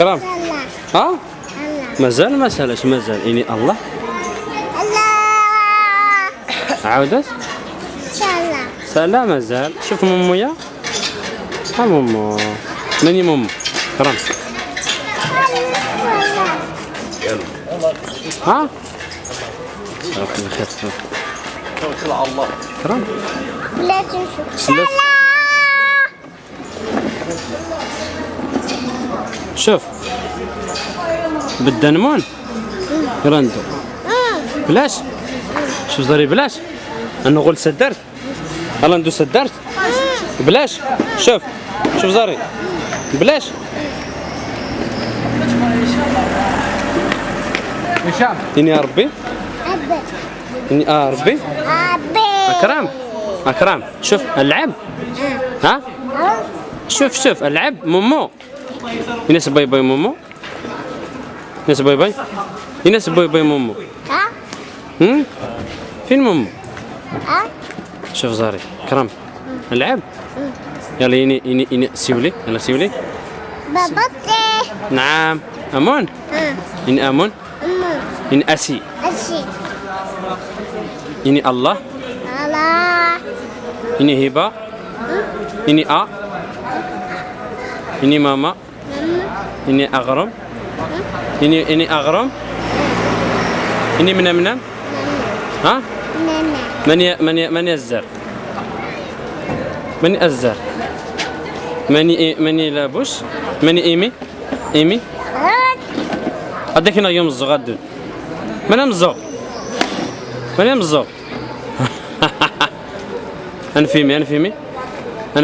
كرام الله ها الله مازال ما سالاش مازال إني الله الله عاودت الله سالا مازال شوف مومويا ها مومو ماني مومو كرام ها ربي خير توكل على الله. كرام لا تنسوا لا. شوف بالدنمون راندو بلاش شوف زاري بلاش انا نقول سدرت انا ندو سدرت بلاش شوف شوف زاري بلاش هشام إني يا ربي أبي إني ربي أبي أكرم أكرم شوف اللعب ها شوف اللعب مومو ينس باي باي مومو ينس باي باي ينس باي باي مومو ها هم فين مومو ها شوف زاري كرم اللعب يلا إني سيولي يلا سيولي بابتي نعم أمون إني أمون إني أسي أشي إني الله الله إني هبة إني إني ماما إني أغرم إني أغرم إني منمنم ها نانا من الزر من الزر ماني لابوش ماني إيمي هذاك هنا يوم الزغاد من مزوق من مزوق أنا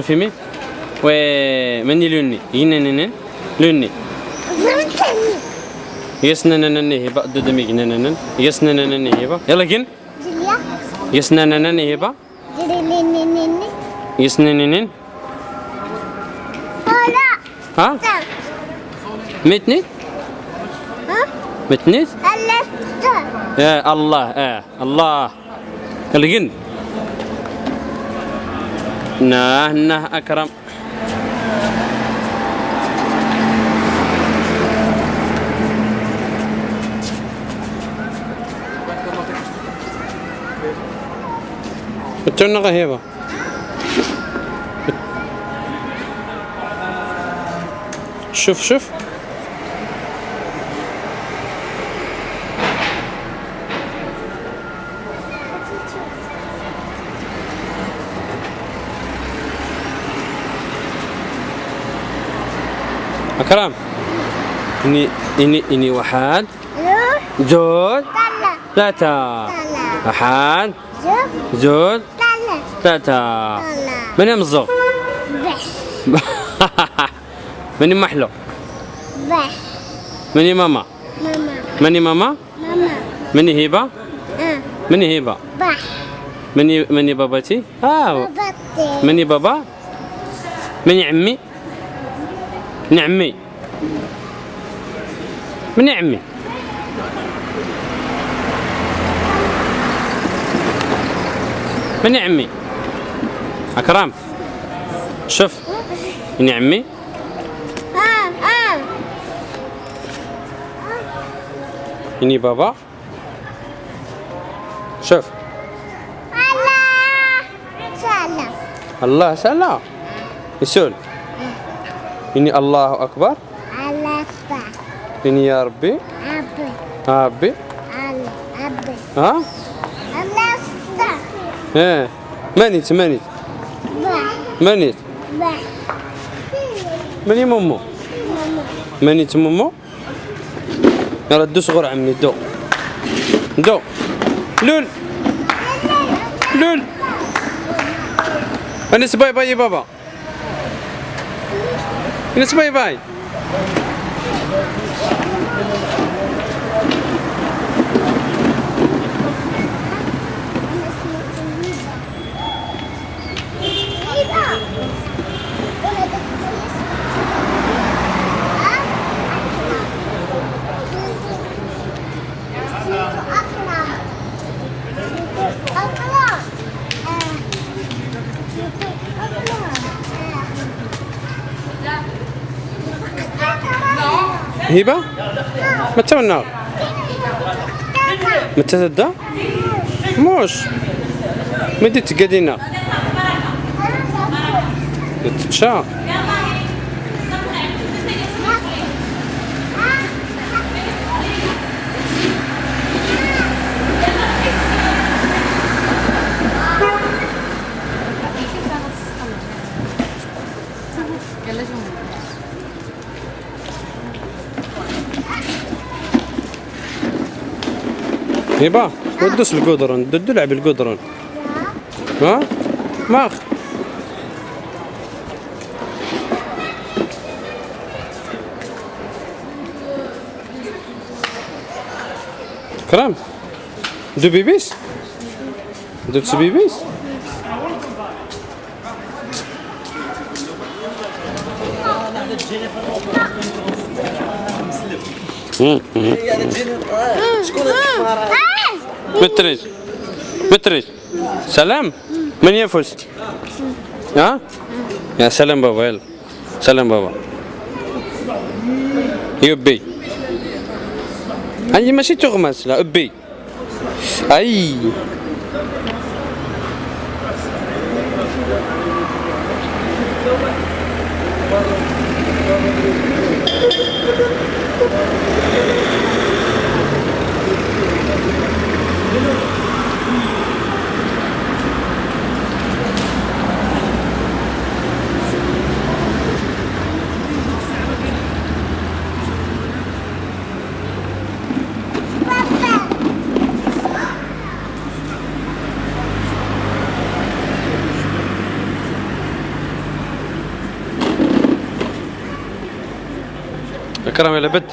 فيمي و مني لوني يننن لوني يسننن هبه ددمي جننن يسننن هبه يلا جن جليا يسننن هبه جريلينينيني يسننن ولا ها تا متني ها متني ألفت يا الله الله يلا جن نه أكرم بتونا غهيبة شوف أكرم إني واحد روح زود طلع ثلاثة طلع واحد شوف زود طلع ثلاثة طلع من يمزق بح مني محلو بح مني ماما ماما مني ماما ماما مني هبة مني هبة بح مني بابتي بابتي مني بابا مني عمي من عمي من عمي من عمي أكرم شوف من عمي إني بابا شوف الله سلام الله سلام يسول إني الله أكبر الله با إني يا ربي أبي أبي الله أبي ها الله سا إيه مانيت با مانيت با ماني مومو مانيت مومو يلا دو صغر عمي دو لول أنس باي باي يا بابا أنس باي باي هبة متى النار متى تبدا موش مدي تقادينا تتشا هبة ودوس القدرون دو لعب القدرون ها ماخ كرام دو بيبيس دو بيبيس متريج سلام من يفوز ها يا سلام بابا يلا سلام بابا يبي هاي ماشي تغمس لا ابي اي كرم يلا بد